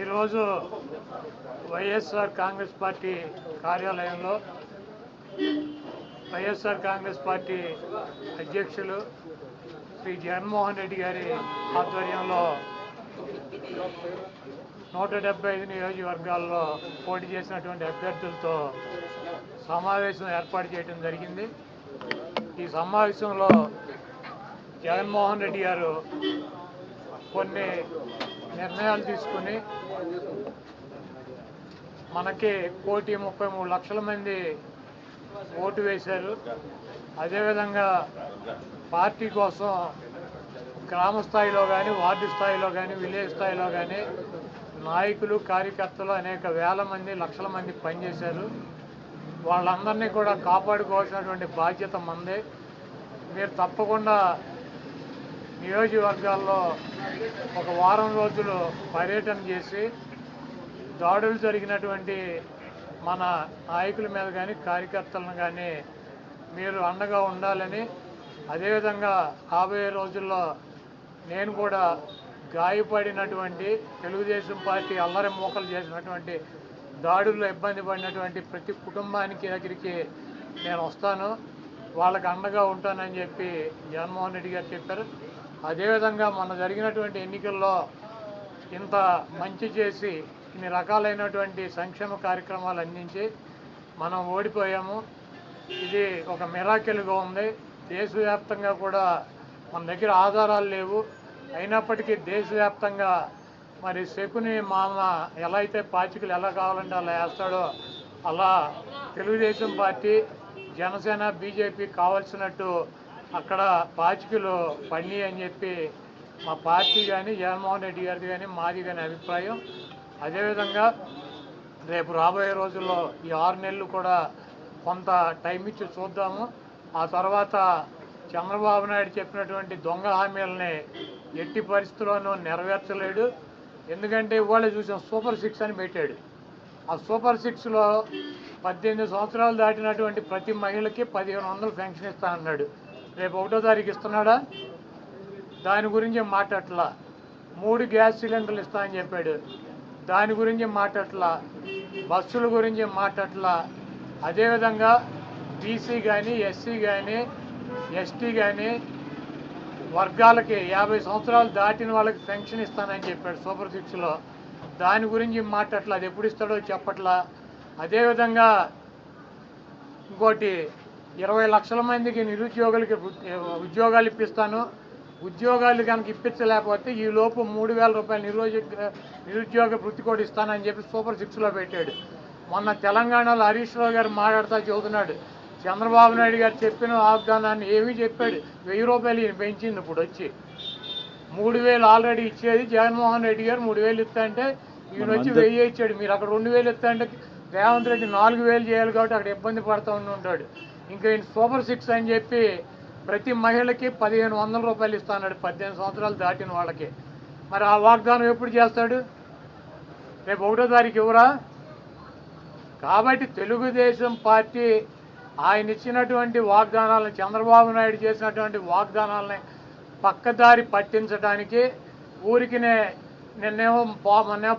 ఈరోజు వైఎస్ఆర్ కాంగ్రెస్ పార్టీ కార్యాలయంలో వైఎస్ఆర్ కాంగ్రెస్ పార్టీ అధ్యక్షులు శ్రీ జగన్మోహన్ రెడ్డి గారి ఆధ్వర్యంలో 175 నియోజకవర్గాల్లో పోటీ చేసినటువంటి అభ్యర్థులతో సమావేశం ఏర్పాటు చేయడం జరిగింది. ఈ సమావేశంలో జగన్మోహన్ రెడ్డి గారు కొన్ని నిర్ణయాలు తీసుకుని మనకి 1,33 లక్షల మంది ఓటు వేశారు. అదేవిధంగా పార్టీ కోసం గ్రామ స్థాయిలో కానీ, వార్డు స్థాయిలో కానీ, విలేజ్ స్థాయిలో కానీ నాయకులు, కార్యకర్తలు అనేక వేల మంది, లక్షల మంది పనిచేశారు. వాళ్ళందరినీ కూడా కాపాడుకోవాల్సినటువంటి బాధ్యత మందే. మీరు తప్పకుండా నియోజకవర్గాల్లో ఒక వారం రోజులు పర్యటన చేసి దాడులు జరిగినటువంటి మన నాయకుల మీద కానీ, కార్యకర్తలను కానీ మీరు అండగా ఉండాలని, అదేవిధంగా రాబోయే రోజుల్లో నేను కూడా గాయపడినటువంటి తెలుగుదేశం పార్టీ అల్లరి మూకలు చేసినటువంటి దాడుల్లో ఇబ్బంది పడినటువంటి ప్రతి కుటుంబానికి దగ్గరికి నేను వస్తాను, వాళ్ళకి అండగా ఉంటానని చెప్పి జగన్మోహన్ రెడ్డి గారు చెప్పారు. అదేవిధంగా మొన్న జరిగినటువంటి ఎన్నికల్లో ఇంత మంచి చేసి ఇన్ని రకాలైనటువంటి సంక్షేమ కార్యక్రమాలు అందించి మనం ఓడిపోయాము. ఇది ఒక మిరాకిల్గా ఉంది. దేశవ్యాప్తంగా కూడా మన దగ్గర ఆధారాలు లేవు, అయినప్పటికీ దేశవ్యాప్తంగా మరి శకుని మామ ఎలా అయితే పాచికలు ఎలా కావాలంటే అలా వేస్తాడో అలా తెలుగుదేశం పార్టీ, జనసేన, బీజేపీ కావాల్సినట్టు అక్కడ పాచికలు పడి అని చెప్పి మా పార్టీ కానీ, జగన్మోహన్ రెడ్డి గారిది కానీ, మాది కానీ అభిప్రాయం. అదేవిధంగా రేపు రాబోయే రోజుల్లో ఈ 6 నెలలు కూడా కొంత టైం ఇచ్చి చూద్దాము. ఆ తర్వాత చంద్రబాబు నాయుడు చెప్పినటువంటి దొంగ హామీలని ఎట్టి పరిస్థితుల్లోనూ నెరవేర్చలేడు. ఎందుకంటే ఇవాళ చూసాం, సూపర్ 6 అని పెట్టాడు. ఆ సూపర్ 6లో 18 సంవత్సరాలు దాటినటువంటి ప్రతి మహిళకి 1,500 పెన్షన్ ఇస్తా అన్నాడు. రేపు 1వ తారీఖు ఇస్తున్నాడా? దాని గురించి మాట్లాడట్లా. 3 గ్యాస్ సిలిండర్లు ఇస్తా అని చెప్పాడు, దాని గురించి మాట్లాడట్లా. బస్సుల గురించి మాట్లాడట్లా. అదేవిధంగా బీసీ కానీ, ఎస్సీ కానీ, ఎస్టీ కానీ వర్గాలకి 50 సంవత్సరాలు దాటిన వాళ్ళకి పెన్షన్ ఇస్తానని చెప్పాడు సూపర్ 6లో, దాని గురించి మాట్లాడట్లా. అది ఎప్పుడు ఇస్తాడో చెప్పట్లా. అదేవిధంగా ఇంకోటి 20 లక్షల మందికి నిరుద్యోగులకి ఉద్యోగాలు ఇప్పిస్తాను, ఉద్యోగాలు కనుక ఇప్పించలేకపోతే ఈ లోపు 3,000 రూపాయలు నిరుద్యోగ వృత్తి కూడా ఇస్తానని చెప్పి సూపర్ 6లో పెట్టాడు. మొన్న తెలంగాణలో హరీష్ రావు గారు మాట్లాడుతూ చెబుతున్నాడు, చంద్రబాబు నాయుడు గారు చెప్పిన వాగ్దానాన్ని ఏమీ చెప్పాడు. 1,000 రూపాయలు ఈయన పెంచింది. ఇప్పుడు వచ్చి 3,000 ఆల్రెడీ ఇచ్చేది జగన్మోహన్ రెడ్డి గారు. 3,000 ఇస్తా అంటే ఈయన వచ్చి 1,000 ఇచ్చాడు. మీరు అక్కడ 2,000 ఇస్తా అంటే రేవంత్ రెడ్డి 4,000 చేయాలి కాబట్టి అక్కడ ఇబ్బంది పడుతూ ఉంటాడు. ఇంకా ఈయన సూపర్ 6 అని చెప్పి ప్రతి మహిళకి 1,500 రూపాయలు ఇస్తా అన్నాడు 18 సంవత్సరాలు దాటిన వాళ్ళకి. మరి ఆ వాగ్దానం ఎప్పుడు చేస్తాడు? రేపు 1వ తారీఖు ఇవ్వరా? కాబట్టి తెలుగుదేశం పార్టీ ఆయన ఇచ్చినటువంటి వాగ్దానాలను, చంద్రబాబు నాయుడు చేసినటువంటి వాగ్దానాలని పక్కదారి పట్టించడానికి ఊరికినే మొన్నేమో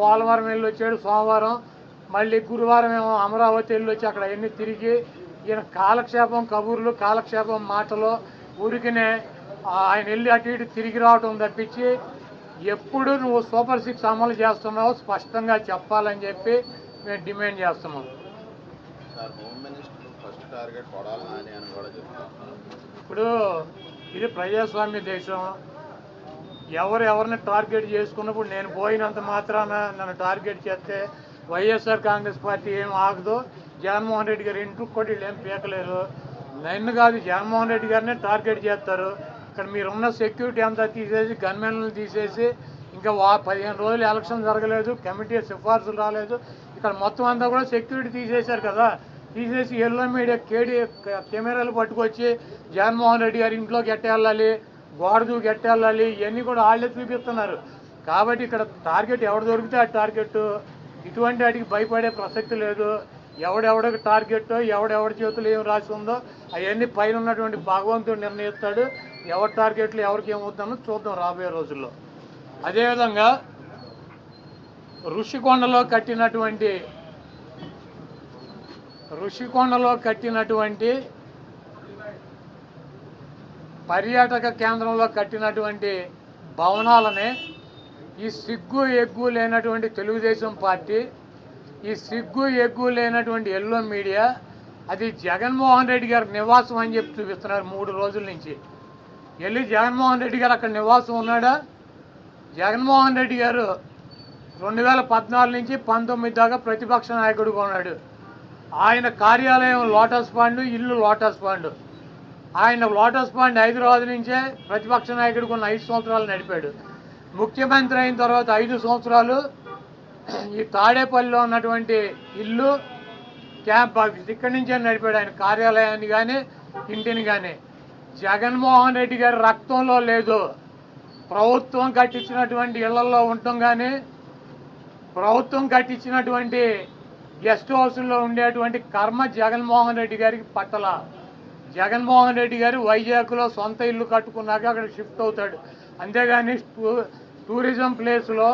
పోలవరం వెళ్ళి వచ్చాడు సోమవారం, మళ్ళీ గురువారం ఏమో అమరావతి వెళ్ళి వచ్చి అక్కడ ఎన్ని తిరిగి ఈయన కాలక్షేపం కబుర్లు, కాలక్షేపం మాటలు, ఊరికినే ఆయన వెళ్ళి అటు ఇటు తిరిగి రావటం తప్పించి ఎప్పుడు నువ్వు సూపర్ 6 అమలు చేస్తున్నావో స్పష్టంగా చెప్పాలని చెప్పి మేము డిమాండ్ చేస్తున్నాం. ఇప్పుడు ఇది ప్రజాస్వామ్య దేశం. ఎవరిని టార్గెట్ చేసుకున్నప్పుడు నేను పోయినంత మాత్రాన నన్ను టార్గెట్ చేస్తే వైఎస్ఆర్ కాంగ్రెస్ పార్టీ ఏం ఆగదు. జగన్మోహన్ రెడ్డి గారు ఇంటికి కూడా వీళ్ళు ఏం పీకలేరు. నన్ను కాదు, జగన్మోహన్ రెడ్డి గారినే టార్గెట్ చేస్తారు. ఇక్కడ మీరున్న సెక్యూరిటీ అంతా తీసేసి, గన్మెన్లను తీసేసి, ఇంకా 15 రోజులు ఎలక్షన్ జరగలేదు, కమిటీ సిఫార్సులు రాలేదు, ఇక్కడ మొత్తం అంతా కూడా సెక్యూరిటీ తీసేశారు కదా. తీసేసి ఎల్లో మీడియా కెమెరాలు పట్టుకొచ్చి జగన్మోహన్ రెడ్డి గారి ఇంట్లోకి ఎట్టేళ్ళాలి, గోడ దూకి ఎట్టేళ్ళాలి, ఇవన్నీ కూడా వాళ్ళే చూపిస్తున్నారు. కాబట్టి ఇక్కడ టార్గెట్ ఎవరు దొరికితే ఆ టార్గెట్. ఇటువంటి వాటికి భయపడే ప్రసక్తి లేదు. ఎవడెవడికి టార్గెట్టో, ఎవడెవడి చేతులు ఏం రాసి ఉందో అవన్నీ పైన ఉన్నటువంటి భగవంతుడు నిర్ణయిస్తాడు. ఎవరి టార్గెట్లు ఎవరికి ఏమవుతుందో చూద్దాం రాబోయే రోజుల్లో. అదేవిధంగా ఋషికొండలో కట్టినటువంటి పర్యాటక కేంద్రంలో కట్టినటువంటి భవనాలనే ఈ సిగ్గు ఎగ్గు లేనటువంటి తెలుగుదేశం పార్టీ, ఈ సిగ్గు ఎగ్గు లేనటువంటి ఎల్లో మీడియా అది జగన్మోహన్ రెడ్డి గారి నివాసం అని చెప్పి చూపిస్తున్నారు 3 రోజుల నుంచి. వెళ్ళి జగన్మోహన్ రెడ్డి గారు అక్కడ నివాసం ఉన్నాడా? జగన్మోహన్ రెడ్డి గారు 2014 నుంచి 19 దాకా ప్రతిపక్ష నాయకుడిగా ఉన్నాడు. ఆయన కార్యాలయం లోటస్ పాండ్, ఇల్లు లోటస్ పాండ్. ఆయన లోటస్ పాండ్ హైదరాబాద్ నుంచే ప్రతిపక్ష నాయకుడికి ఉన్న 5 సంవత్సరాలు నడిపాడు. ముఖ్యమంత్రి అయిన తర్వాత 5 సంవత్సరాలు ఈ తాడేపల్లిలో ఉన్నటువంటి ఇల్లు క్యాంప్ ఆఫీస్ ఇక్కడి నుంచే నడిపాడు ఆయన కార్యాలయాన్ని కానీ ఇంటిని కానీ. జగన్మోహన్ రెడ్డి గారి రక్తంలో లేదు. ప్రభుత్వం కట్టించినటువంటి ఇళ్లలో ఉండటం కానీ, ప్రభుత్వం కట్టించినటువంటి గెస్ట్ హౌస్లో ఉండేటువంటి కర్మ జగన్మోహన్ రెడ్డి గారికి పట్టల. జగన్మోహన్ రెడ్డి గారు వైజాగ్లో సొంత ఇల్లు కట్టుకున్నాక అక్కడ షిఫ్ట్ అవుతాడు. అంతేగాని టూరిజం ప్లేస్లో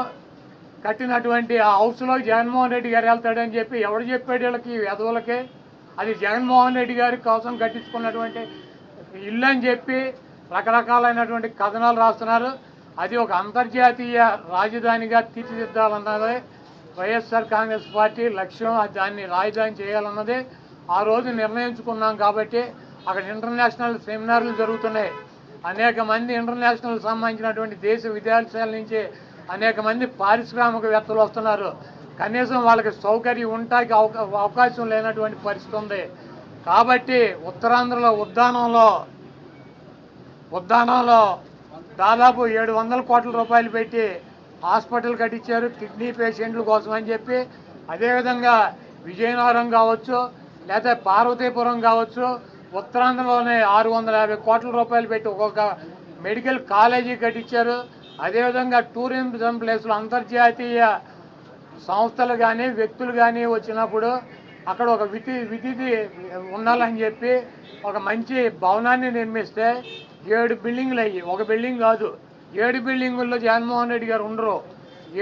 కట్టినటువంటి ఆ హౌస్లో జగన్మోహన్ రెడ్డి గారు వెళ్తాడని చెప్పి ఎవడు చెప్పాడు వీళ్ళకి, వెధవులకే? అది జగన్మోహన్ రెడ్డి గారి కోసం కట్టించుకున్నటువంటి ఇల్లు అని చెప్పి రకరకాలైనటువంటి కథనాలు రాస్తున్నారు. అది ఒక అంతర్జాతీయ రాజధానిగా తీర్చిదిద్దాలన్నదే వైఎస్ఆర్ కాంగ్రెస్ పార్టీ లక్ష్యం. దాన్ని రాజధాని చేయాలన్నదే ఆ రోజు నిర్ణయించుకున్నాం. కాబట్టి అక్కడ ఇంటర్నేషనల్ సెమినార్లు జరుగుతున్నాయి. అనేక మంది ఇంటర్నేషనల్ సంబంధించినటువంటి దేశ విదేశాల నుంచి అనేక మంది పారిశ్రామికవేత్తలు వస్తున్నారు. కనీసం వాళ్ళకి సౌకర్యం ఉండటానికి అవకాశం లేనటువంటి పరిస్థితి ఉంది. కాబట్టి ఉత్తరాంధ్రలో ఉద్దానంలో దాదాపు 700 కోట్ల రూపాయలు పెట్టి హాస్పిటల్ కట్టించారు కిడ్నీ పేషెంట్ల కోసం అని చెప్పి. అదేవిధంగా విజయనగరం కావచ్చు, లేదా పార్వతీపురం కావచ్చు, ఉత్తరాంధ్రలోనే 650 కోట్ల రూపాయలు పెట్టి ఒక్కొక్క మెడికల్ కాలేజీ కట్టించారు. అదేవిధంగా టూరిజం ప్లేస్లో అంతర్జాతీయ సంస్థలు కానీ వ్యక్తులు కానీ వచ్చినప్పుడు అక్కడ ఒక విధి ఉండాలని చెప్పి ఒక మంచి భవనాన్ని నిర్మిస్తే 7 బిల్డింగులు అయ్యి, ఒక బిల్డింగ్ కాదు 7 బిల్డింగుల్లో జగన్మోహన్ రెడ్డి గారు ఉండరు.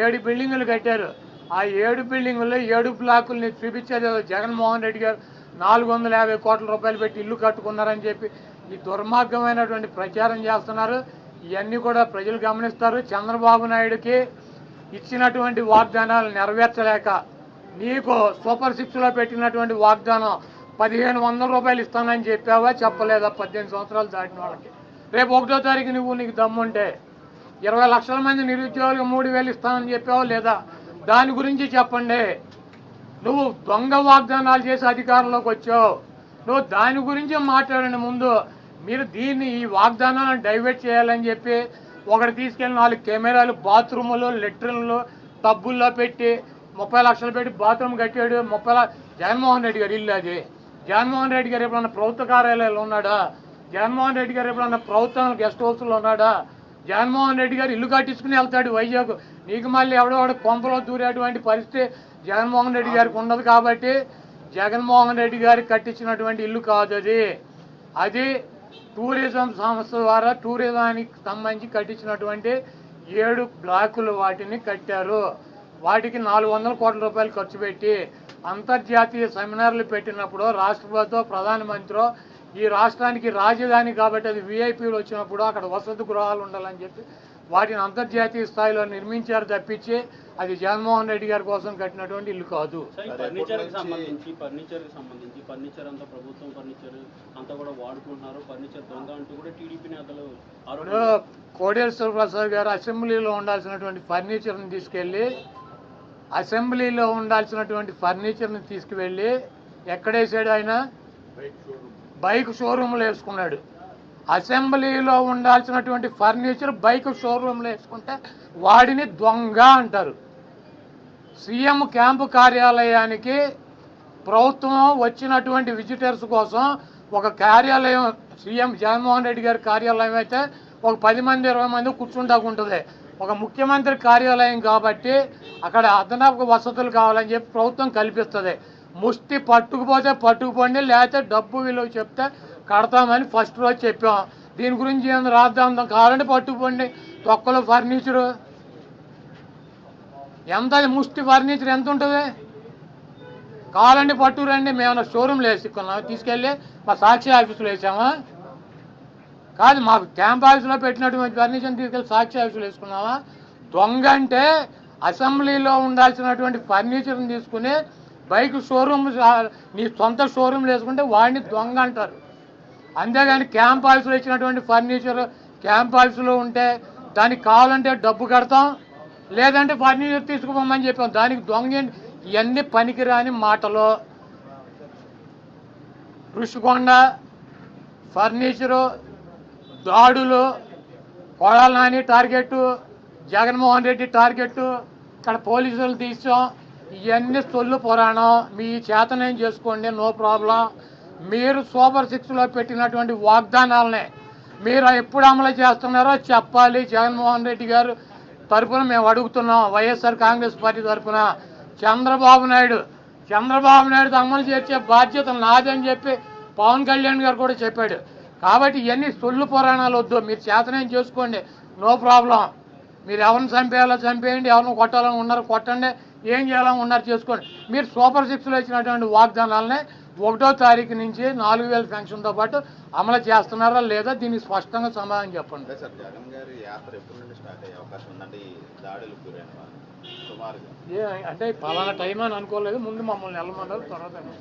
7 బిల్డింగులు కట్టారు. ఆ 7 బిల్డింగుల్లో 7 బ్లాకుల్ని చూపించేది జగన్మోహన్ రెడ్డి గారు 450 కోట్ల రూపాయలు పెట్టి ఇల్లు కట్టుకున్నారని చెప్పి ఈ దుర్మార్గమైనటువంటి ప్రచారం చేస్తున్నారు. ఇవన్నీ కూడా ప్రజలు గమనిస్తారు. చంద్రబాబు నాయుడుకి ఇచ్చినటువంటి వాగ్దానాలు నెరవేర్చలేక నీకు సూపర్ 6లో పెట్టినటువంటి వాగ్దానం 1500 రూపాయలు ఇస్తానని చెప్పావా, చెప్పలేదా? 18 సంవత్సరాలు దాటిన వాళ్ళకి రేపు 1వ తారీఖు నీకు దమ్ముంటే 20 లక్షల మంది నిరుద్యోగులకు 3000 ఇస్తానని చెప్పావా లేదా? దాని గురించి చెప్పండి. నువ్వు దొంగ వాగ్దానాలు చేసి అధికారంలోకి వచ్చావు. నువ్వు దాని గురించి మాట్లాడండి ముందు. మీరు ఈ వాగ్దానాలను డైవర్ట్ చేయాలని చెప్పి ఒకటి తీసుకెళ్ళి 4 కెమెరాలు బాత్రూములు, లెట్రిన్లు, టబ్బుల్లో పెట్టి 30 లక్షలు పెట్టి బాత్రూమ్ కట్టాడు. జగన్మోహన్ రెడ్డి గారు ఇల్లు అది. జగన్మోహన్ రెడ్డి గారు ఎప్పుడన్నా ప్రభుత్వ కార్యాలయాలు ఉన్నాడా? జగన్మోహన్ రెడ్డి గారు ఎప్పుడన్నా ప్రభుత్వం గెస్ట్ హౌస్లో ఉన్నాడా? జగన్మోహన్ రెడ్డి గారు ఇల్లు కట్టించుకుని వెళ్తాడు వైజాగ్. నీకు మళ్ళీ ఎవడో కొంపలో దూరేటువంటి పరిస్థితి జగన్మోహన్ రెడ్డి గారికి ఉండదు. కాబట్టి జగన్మోహన్ రెడ్డి గారికి కట్టించినటువంటి ఇల్లు కాదు అది. అది టూరిజం సంస్థ ద్వారా టూరిజానికి సంబంధించి కట్టించినటువంటి 7 బ్లాకులు వాటిని కట్టారు. వాటికి 400 కోట్ల రూపాయలు ఖర్చు పెట్టి అంతర్జాతీయ సెమినార్లు పెట్టినప్పుడు రాష్ట్రపతితో ప్రధానమంత్రి ఈ రాష్ట్రానికి రాజధాని కాబట్టి అది విఐపీలు వచ్చినప్పుడు అక్కడ వసతి గృహాలు ఉండాలని చెప్పి వాటిని అంతర్జాతీయ స్థాయిలో నిర్మించారు తప్పించి అది జగన్మోహన్ రెడ్డి గారి కోసం కట్టినటువంటి ఇల్లు కాదు. ఫర్నిచర్కి సంబంధించి ఫర్నిచర్ అంతా ప్రభుత్వం ఫర్నిచర్ అంతా కూడా వాడుకుంటున్నారు. ఫర్నిచర్ దొంగ అంటూ కూడా టీడీపీ నేతలు కోడేశ్వర ప్రసాద్ గారు అసెంబ్లీలో ఉండాల్సినటువంటి ఫర్నిచర్ని తీసుకువెళ్ళి ఎక్కడేసాడు? ఆయన బైక్ షోరూమ్లో వేసుకున్నాడు. అసెంబ్లీలో ఉండాల్సినటువంటి ఫర్నిచర్ బైక్ షోరూమ్లో వేసుకుంటే వాడిని దొంగ అంటారు. సీఎం క్యాంపు కార్యాలయానికి ప్రభుత్వం వచ్చినటువంటి విజిటర్స్ కోసం ఒక కార్యాలయం సీఎం జగన్మోహన్ రెడ్డి గారి కార్యాలయం అయితే ఒక 10 మంది 20 మంది కూర్చుంటాకుంటుంది. ఒక ముఖ్యమంత్రి కార్యాలయం కాబట్టి అక్కడ అదనపు వసతులు కావాలని చెప్పి ప్రభుత్వం కల్పిస్తుంది. ముష్టి పట్టుకుపోతే పట్టుకుపోండి, లేకపోతే డబ్బు విలువ చెప్తే కడతామని ఫస్ట్ రోజు చెప్పాం. దీని గురించి ఏమైనా రాద్దాం కావాలంటే పట్టుకుపోండి. తొక్కలో ఫర్నిచరు ఎంత అది ముష్టి ఫర్నిచర్ ఎంత ఉంటుంది? కావాలండి పట్టురండి, మేము షోరూమ్లో వేసుకున్నాం, తీసుకెళ్ళి మా సాక్షి ఆఫీసులో వేసామా? కాదు, మాకు క్యాంప్ ఆఫీసులో పెట్టినటువంటి ఫర్నిచర్ని తీసుకెళ్ళి సాక్షి ఆఫీసులో వేసుకున్నామా? దొంగ అంటే అసెంబ్లీలో ఉండాల్సినటువంటి ఫర్నిచర్ని తీసుకుని బైక్ షోరూమ్, నీ సొంత షోరూమ్లో వేసుకుంటే వాడిని దొంగ అంటారు. అంతేగాని క్యాంప్ ఆఫీసులో ఇచ్చినటువంటి ఫర్నిచర్ క్యాంప్ ఆఫీసులో ఉంటే దానికి కావాలంటే డబ్బు కడతాం, లేదంటే ఫర్నిచర్ తీసుకుపోమని చెప్పాం. దానికి దొంగ ఇవన్నీ పనికిరాని మాటలు. ఋషికొండ ఫర్నిచరు, దాడులు, కొడాల నాని టార్గెట్, జగన్మోహన్ రెడ్డి టార్గెట్, ఇక్కడ పోలీసులు తీసాం, ఇవన్నీ సొల్లు పురాణం. మీ చేతనేం చేసుకోండి, నో ప్రాబ్లం. మీరు సూపర్ 6లో పెట్టినటువంటి వాగ్దానాలనే మీరు ఎప్పుడు అమలు చేస్తున్నారో చెప్పాలి. జగన్మోహన్ రెడ్డి గారు తరఫున మేము అడుగుతున్నాం, వైఎస్ఆర్ కాంగ్రెస్ పార్టీ తరఫున. చంద్రబాబు నాయుడు అమలు చేసే బాధ్యత నాదని చెప్పి పవన్ కళ్యాణ్ గారు కూడా చెప్పాడు. కాబట్టి ఇవన్నీ సొల్లు పురాణాలు వద్దు, మీరు చేతనేం చేసుకోండి, నో ప్రాబ్లం. మీరు ఎవరిని చంపేయాలో చంపేయండి, ఎవరిని కొట్టాలని ఉన్నారు కొట్టండి, ఏం చేయాలని ఉన్నారు చేసుకోండి. మీరు సూపర్ 6లో ఇచ్చినటువంటి వాగ్దానాలనే 1వ తారీఖు నుంచి 4000 పెన్షన్తో పాటు అమలు చేస్తున్నారా లేదా, దీనికి స్పష్టంగా సమాధానం చెప్పండి. సార్, జగన్ గారి యాత్ర ఎప్పటి నుండి స్టార్ట్ అయ్యే అవకాశం ఉందండి? దాడులకు గురైన వాళ్ళు సుమారుగా అంటే పలానా టైం అని అనుకోలేదు, ముందు మమ్మల్ని వెళ్ళమన్నారు, తర్వాత